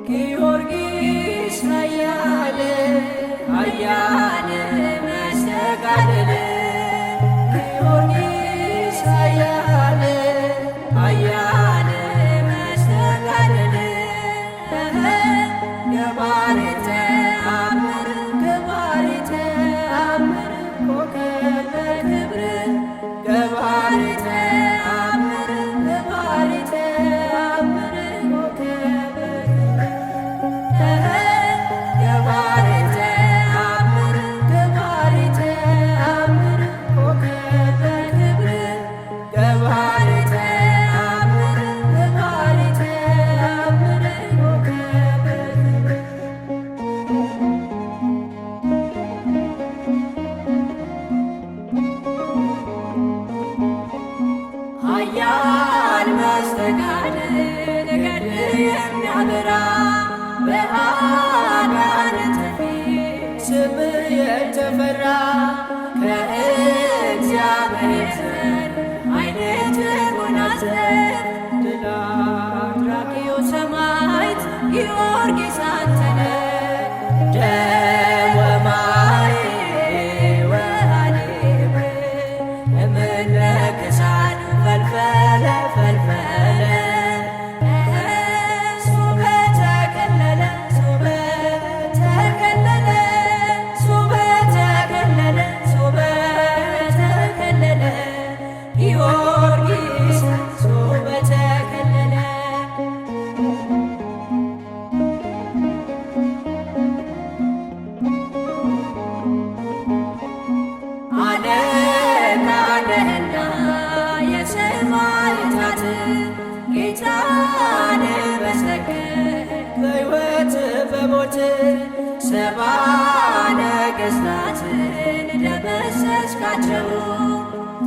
ጊዮርጊስ ኃያል ኃያል መስተጋድል ጊዮርጊስ ኃያል ኃያል መስተጋድል ገባሬ ተአምር ገባሬ ተአምር ኮከበ ክብር ገባሬ ተአምር ገባሬ ተአምር ኮከበ ገባሬ ተአምር ገባሬ ተአምር ኮከበ ክብር ገባሬ ተአምር ገባሬ ተአምር ኮከበ ኃያል መስተጋድል ገድል የሚያበራ በአጋንንት ፊት ስምህ የተፈራ ከእግዚአብሔር ዘንድ ኃይልን ተጎናጽፈህ ድል አድራጊው ሰማዕት ጊዮርጊስ አንተ ነህ። ደም ወማይ ወሐሊብ እምነ ክሳድ ፈልፈለ ፈልፈለ ሱበ ተከለለ ሱበ ተከለለ ሱበ ተከለለ ሱበ ተከለለ ጊዮርጊስ ሱበ ተከለለ አለቃ ነህና የሰማዕታት ጌታን በሰቀል በሕይወት በሞት ሰባ ነገሥታትን ደመሰስካቸው።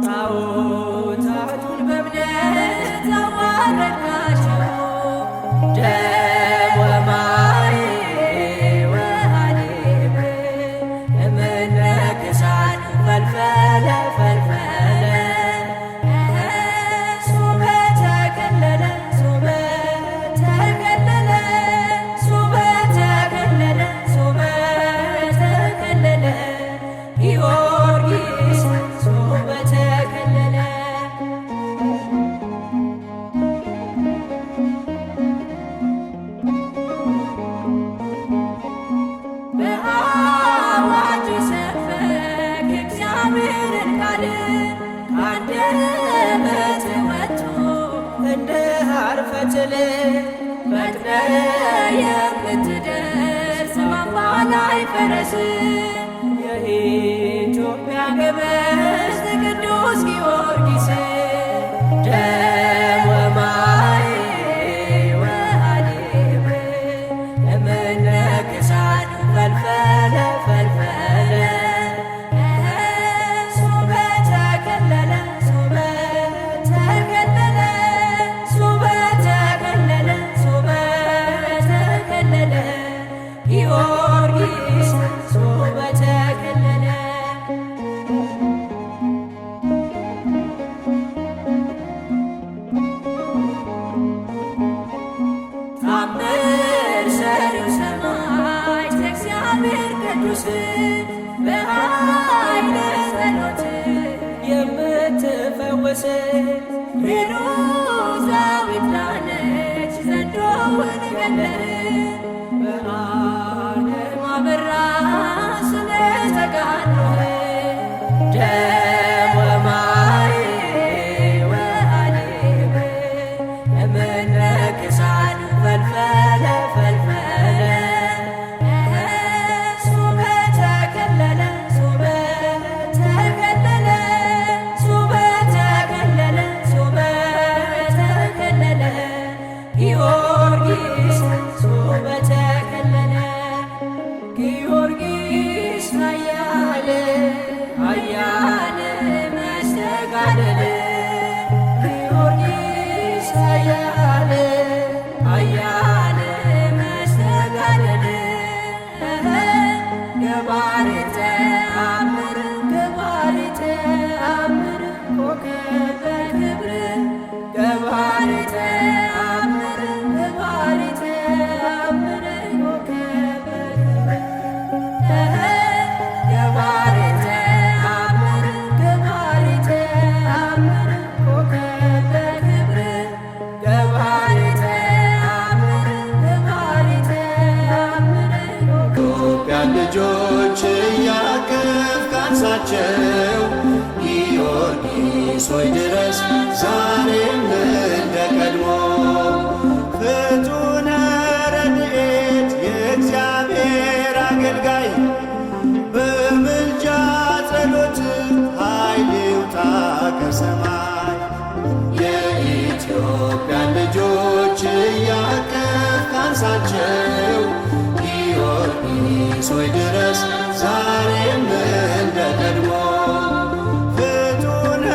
ጣዖታቱን በእምነት አዋረድካቸው። ደም ወማይ ወሐሊብ እምነ ክሳድ ፈልፈለ ፈልፈለ ሱበ ተከለለ ሱበ ተከለለ ሱበ ተከለለ ሱበ ተከለለ ጊዮርጊስ ሱበ ተከለለ በአዋጅ ሰበክ እግዚአብሔርን ቃል ከአንደበትህ ወጥቶ እንደ ሐር ፈትል ፈጥነህ የምትደርስ በአምባ ላይ ፈረስ የኢትዮጵያ ገበዝ ቅዱስ ጊዮርጊስ ደም ወማይ ወሐሊብ እምነ ክሳድ ፈልፈለ ፈልፈለ ሱበ ተከለለ ሱበ ተከለለ ሱበ ተከለለ ሱበ ተከለለ ጊዮርጊስ ሱበ ተከለለ ታምር ሰሪው ሰማዕት እግዚአብሔር ቅዱስ በኃይለ ጸሎት የምትፈውስ ሄሮዛዊት ዳነች ዘንዶውን ገለህ በዓለም አበራ ስለ ተጋድሎህ ደም ወማይ ወሐሊብ እምነ ክሳድ ፈልፈለ ፈልፈለ ሱበ ተከለለ ሱበ ተከለለ ሱበ ተከለለ ሱበ ተከለለ ጊዮርጊስ ሱበ ተከለለ ጊዮርጊስ ኃያል ኃያል መስተጋድል ጊዮርጊስ ኃያል ኃያል ሆይ ድረስ ዛሬም እንደ ቀድሞ ፍጡነ ረድኤት የእግዚአብሔር አገልጋይ በምልጃ ጸሎት ኃይል ይውጣ ከሰማይ የኢትዮጵያን ልጆች እያቀፍ ካንሳቸው ጊዮርጊስ ሆይ ድረስ ዛሬም እንደ ቀድሞ ፍጡነ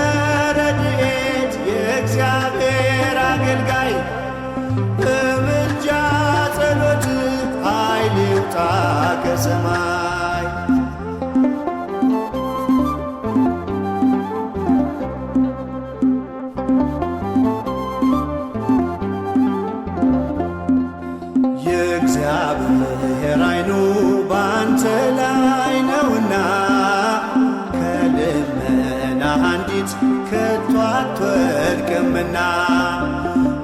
ረድኤት የእግዚአብሔር አገልጋይ በምልጃ ጸሎት ኃይል ይውጣ ከሰማይ የእግዚአብሔር ዓይኑ ባንተ ላይ ነውና ከልመና አንዲት ከቶ አትወድቅምና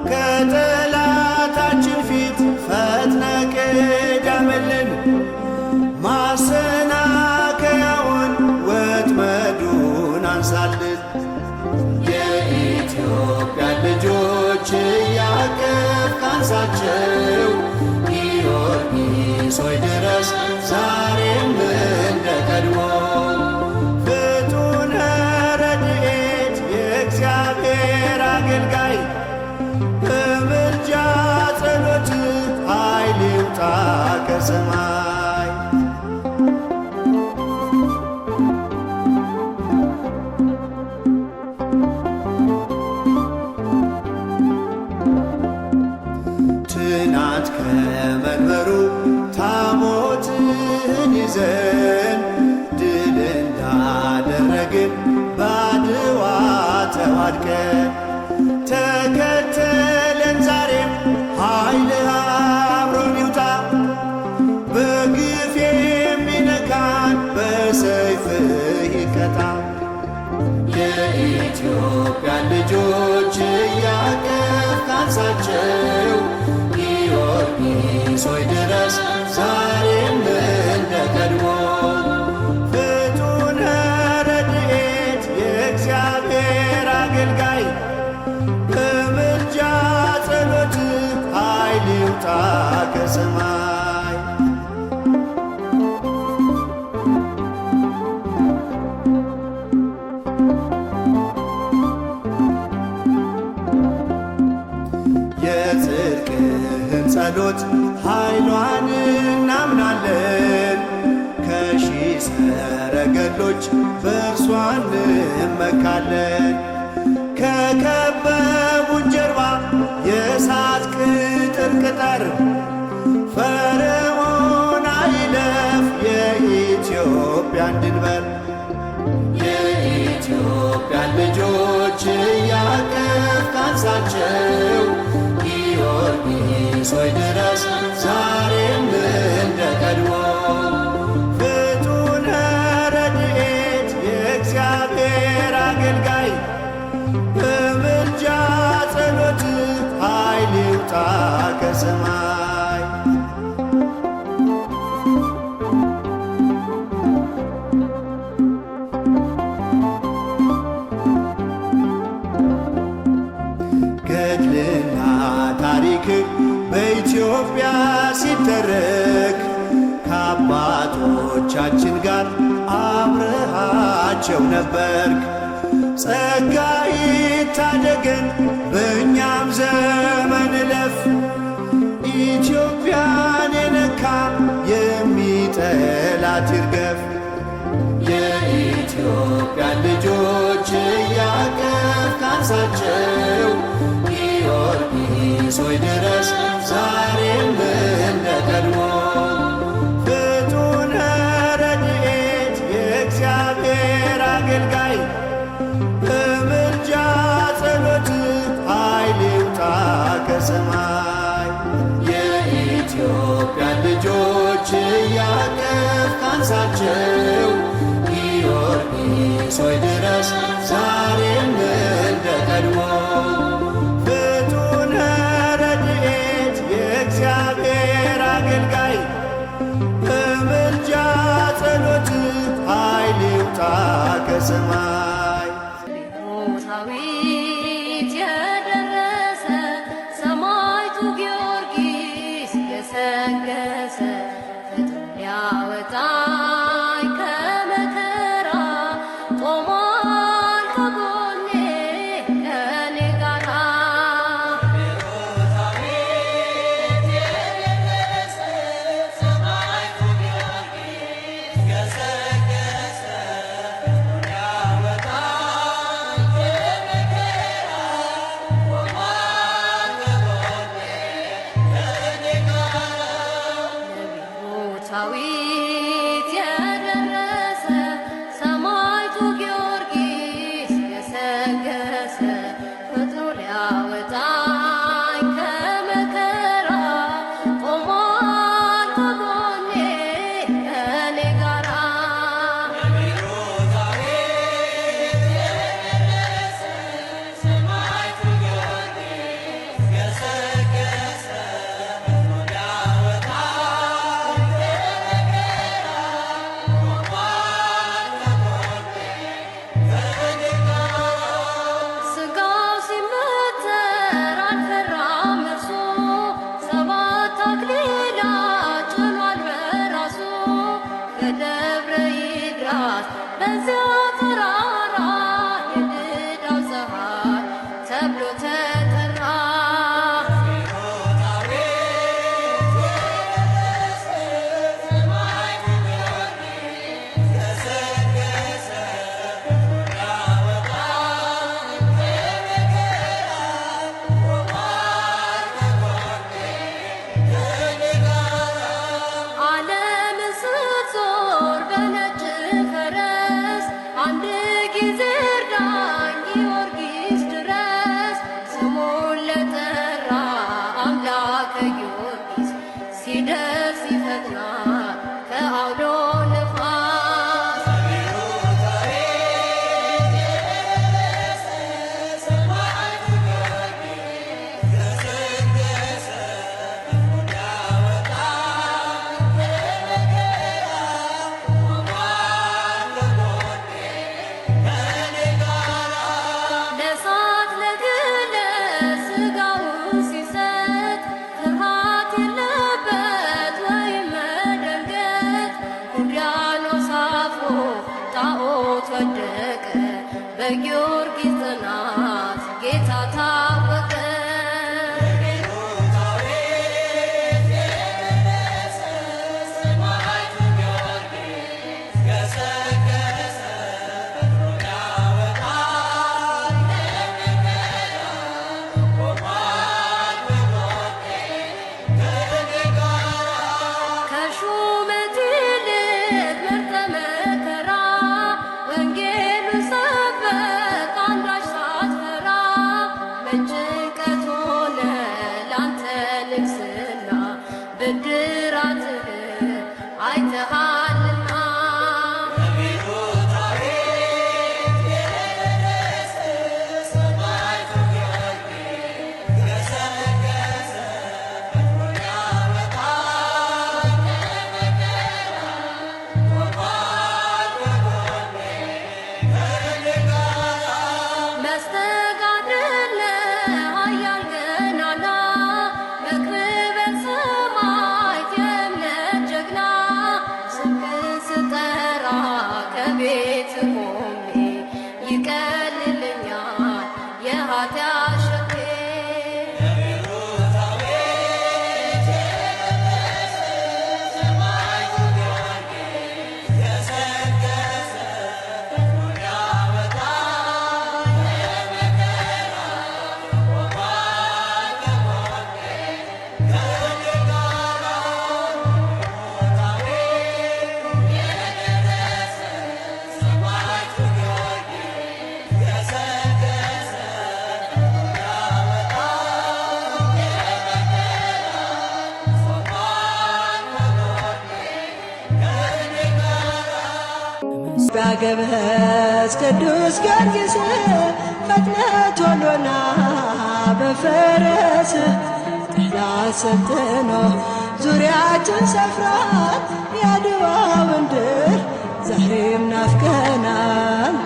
ከጠላታችን ፊት ፈጥነ ቅደምልን ማሰናከያውን ወጥመዱን አንሳልን የኢትዮጵያን ልጆች እያቀፍ ካንሳቸው ጊዮርጊስ ሆይ ድረስ ዛሬም እንደ ቀድሞ ፍጡነ ረድኤት የእግዚአብሔር አገልጋይ በምልጃ ጸሎት ኃይል ይውጣ ከሰማይ ትናንት ከመንበሩ ታቦትህን ይዘን ድል እንዳደረግን ባድዋ ተዋድቀን ተከተለን ዛሬም ኃይልህ አብሮን ይውጣ በግፍ የሚነካን በሰይፍህ ይቀጣ የኢትዮጵያን ልጆች እያቀፍ ካንሳቸው ጊዮርጊስ ሆይ ድረስ ዛሬም እንደ ቀድሞ ፍጡነ ረድኤት የእግዚአብሔር አገልጋይ በምልጃ ጸሎት ኃይል ይውጣ ከሰማይ የጽድቅህን ጸሎት ኃይሏን እናምናለን ከሺህ ሰረገሎች በእርሷ እንመካለን ከከበቡን ጀርባ የእሳት ቅጥር ቅጠር ፈርዖን አይለፍ የኢትዮጵያን ድንበር የኢትዮጵያን ልጆች እያቀፍ ካንሳቸው ጊዮርጊስ ሆይ ድረስ ዛሬም እንደ ቀድሞ ፍጡነ ረድኤት የእግዚአብሔር አገልጋይ በምልጃ ጸሎት ኃይል ይውጣ ከሰማይ ገድልና ታሪክ በኢትዮጵያ ሲተረክ ከአባቶቻችን ጋር አብረሃቸው ነበርክ ጸጋ ይታደገን በእኛም ዘመን እለፍ ኢትዮጵያን የነካ የሚጠላት ይርገፍ የኢትዮጵያን ልጆች እያቀፍ ካንሳቸው ጊዮርጊስ ሆይ ድረስ ዛሬም እንደ ቀድሞ ፍጡነ ረድኤት የእግዚአብሔር አገልጋይ በምልጃ ጸሎት ኃይል ይውጣ ከሰማይ የኢትዮጵያን ልጆች እያቀፍ ካንሳቸው ጊዮርጊስ ሆይ ድረስ ዛሬም እንደ ቀድሞ ፍጡነ ረድኤት የእግዚአብሔር አገልጋይ በምልጃ ጸሎት ኃይል ይውጣ ከሰማይ ዓለምን ስትዞር በነጭ ፈረስ አንድ ጊዜ እርዳኝ ጊዮርጊስ ድረስ። ስሙን ለጠራ አምላከ ጊዮርጊስ ሲደርስ ይፈጥናል ከአውሎ ነፋስ። ለእሳት ለግለት ሥጋውን ሲሰጥ ፍርሃት የለበት ወይም መደንገጥ። እንድሪያኖስ አፍሮ ጣዖት ወደቀ በጊዮርጊስ ጽናት ጌታ ታወቀ። ከሹመት ይልቅ መርጠ መከራ ወንጌሉን ሰበክ አንዳች ሳትፈራ። በጭንቀት ሆነ ላንተ ንግሥና ብድራትህን አይተሃልና። መስተጋድል ኃያል ገናና በክብር ሰማዕት የእምነት ጀግና። ስምህን ስጠራ ከቤት ቆሜ ይቀልልኛል የኃጢአት ሸክሜ። ገበዝ ቅዱስ ጊዮርጊስ ፈጥነህ ቶሎና በፈረስ ጠላት ሰልጥኖ ዙሪያችን ሰፍሯል። የአድዋውን ድል ዛሬም ናፍቀናል።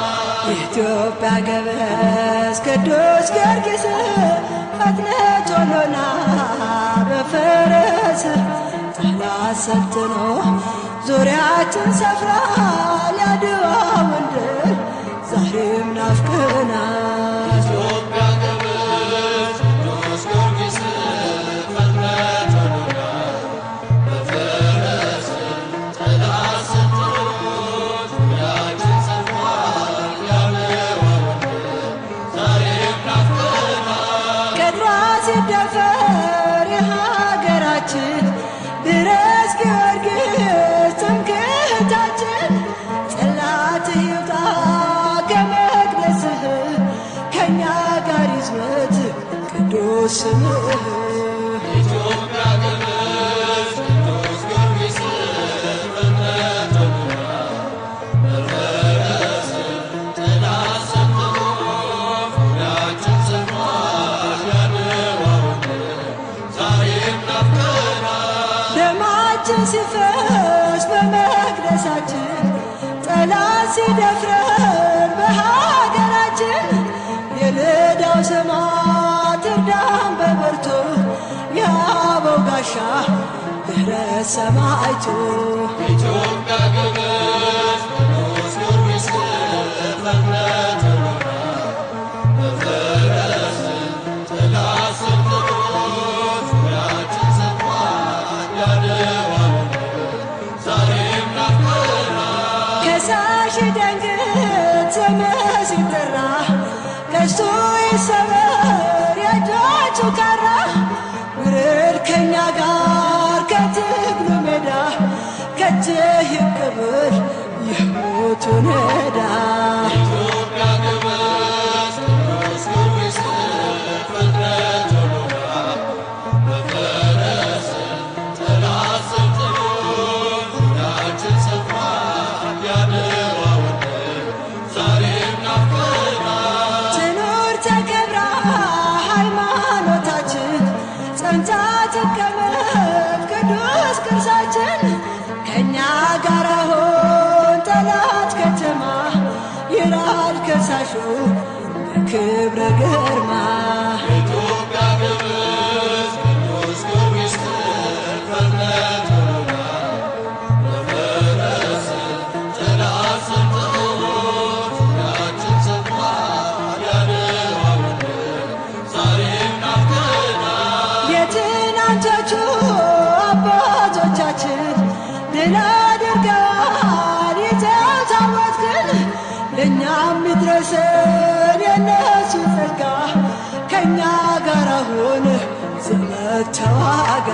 ኢትዮጵያ ገበዝ ቅዱስ ጊዮርጊስ ፈጥነህ ቶሎና በፈረስ ጠላት ሰልጥኖ ዙሪያችን ሰፍሯል። የአድዋውን ድል ዛሬም ናፍቀናል። ኢትዮጵያ ገበዝ ቅዱስ ጊዮርጊስ ፈጥነህ ቶሎና በፈረስ ጠላት ሰልጥኖ ዙሪያችን ሰፍሯል። ሲደፈር የሀገራችን ድረስ ጊዮርጊስ ትምክህታችን። ጠላትህ ይውጣ ከመቅደስህ ከእኛ ጋር ይዝመት ቅዱስ ስምህ። ኢትዮጵያ ገበዝ ቅዱስ ጊዮርጊስ ፈጥነህ ቶሎና በፈረስ ጠላት ሰልጥኖ ዙሪያችን ሰፍሯል። ደማችን ሲፈስ በመቅደሳችን ጠላት ሲደፍረን በሀገራችን የልዳው ሰማዕት እርዳን በበርቱ የአበው ጋሻ ድኅረት ሰማዕቱ። ኢትዮጵያ ገበዝ ቅዱስ ጊዮርጊስ ፈጥነህ ቶሎና በፈረስ ጠላት ሰልጥኖ ከእኛ ጋር ከትግሉ ሜዳ ከእጅህ ይቀበል የሞቱን ዕዳ። ትኑር ተከብራ ሃይማኖታችን ጸንታ ትቀመጥ ቅዱስ ቅርሳችን። ከእኛ ጋር አሁን ጠላት ከተማ ይራድ ከሳሹ በክብረ ግርማ። የትናንቶቹ አባቶቻችን ድል አድርገዋል ይዘው ታቦትን። ለእኛም ይድረሰን የነሱ ጸጋ ከእኛ ጋር አሁን ዘመድ ተዋጋ።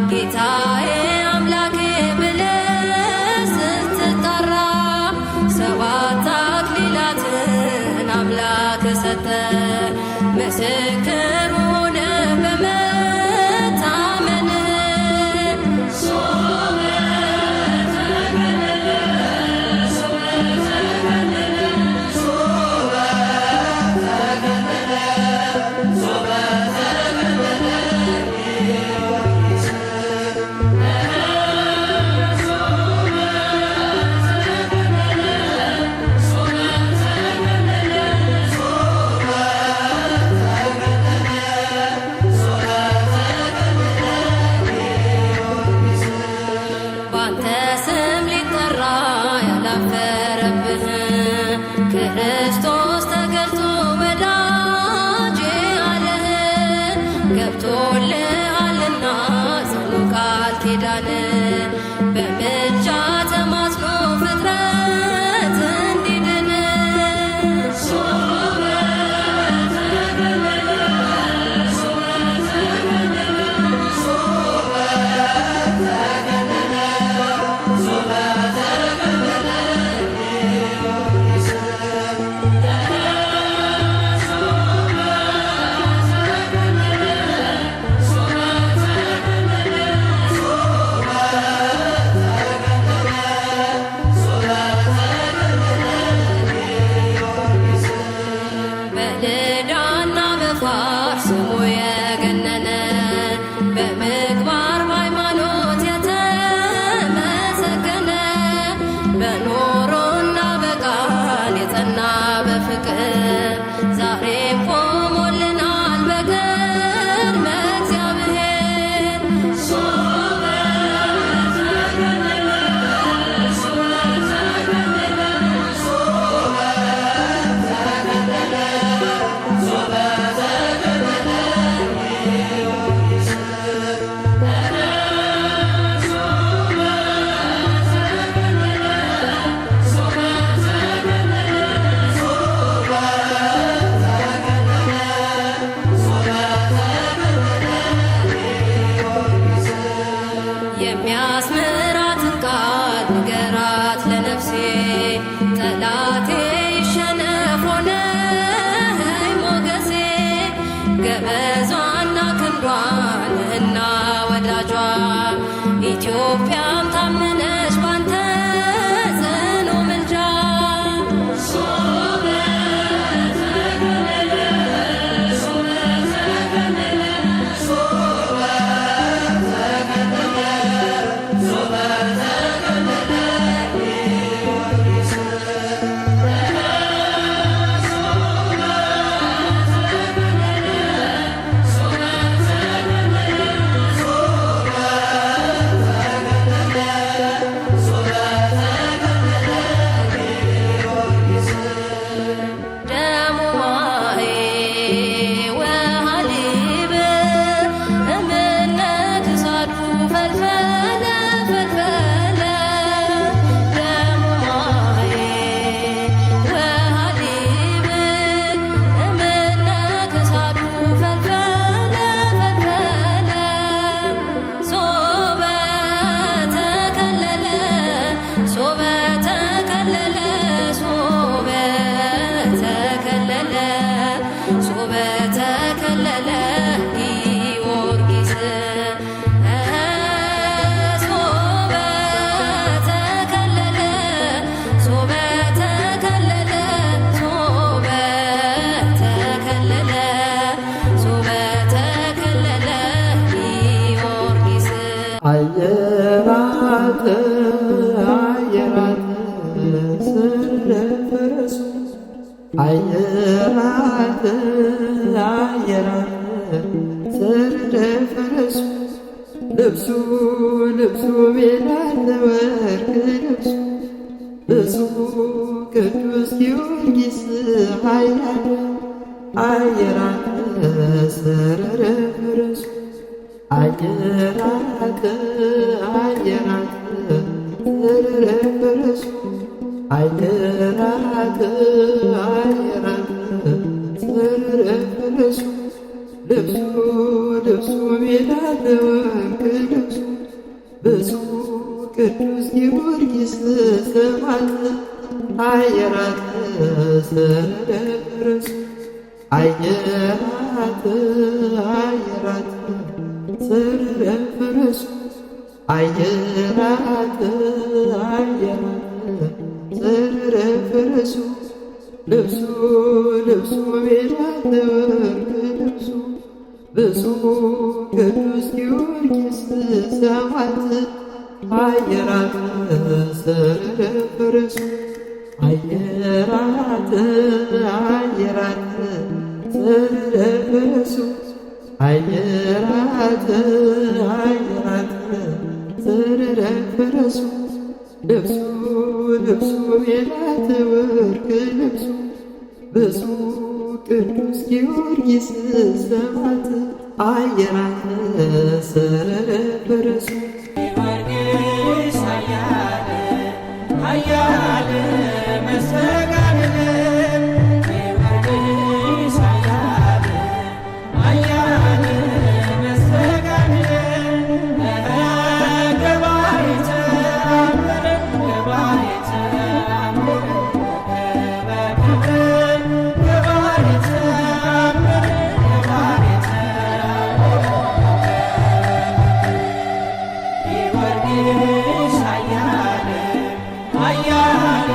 ጌታዬ አምላኬ ብለህ ስትጠራ ሰባት አክሊላትን አምላክ ሰጠ። ምስክር ሆነ በመታመን ክርስቶስ ተገልጦ ወዳጄ አለህ ገብቶልሃልና ጽኑ ቃል ኪዳን በምልጃ ተማጽኖ ፍጥረት እንዲድን በልዳና በፋር ስሙ የገነነ በምግባር በሃይማኖት የተመሰገነ በኑሮና በቃል የጸና በፍቅር ዛሬም ቆሞልናል በግርመ እግዚአብሔር። አየራት አየራት ሰረረ ፈረሱ ልብሱ ልብሱ ቤላለ ወርቅ ልብሱ ብፁዕ ቅዱስ ጊዮርጊስ ኃያል አየራት ሰረረ ፈረሱ አየራት አየራት ሰረረ ፈረሱ አየራት አየራት ሰረረ ፈረሱ ልብሱ ልብሱ ቤላለ ወርቅ ልብሱ ብፁዕ ቅዱስ ጊዮርጊስ ሰማዕት አየራት ሰረረ ፈረሱ አየራት አየራት ሰረረ ፈረሱ አየራት አየራት ሰረረ ፈረሱ ልብሱ ልብሱ ቤላለ ወርቅ ልብሱ ብፁዕ ቅዱስ ጊዮርጊስ ሰማዕት አየራት ሰረረ ፈረሱ አየራት አየራት ሰረረ ፈረሱ አየራት አየራት ሰረረ ፈረሱ ልብሱ ልብሱ ቤላለ ወርቅ ልብሱ ብፁዕ ቅዱስ ጊዮርጊስ ሰማዕት አየራት ሰረረ ፈረሱ ጊዮርጊስ ኃያል ኃያል መስተጋድል ጊዮርጊስ ኃያል ኃያል መስተጋድል ገባሬ ተአምር ገባሬ ተአምር በክብር ገባሬ ተአምር ገባሬ ተአምር ጊዮርጊስ ኃያል ኃያል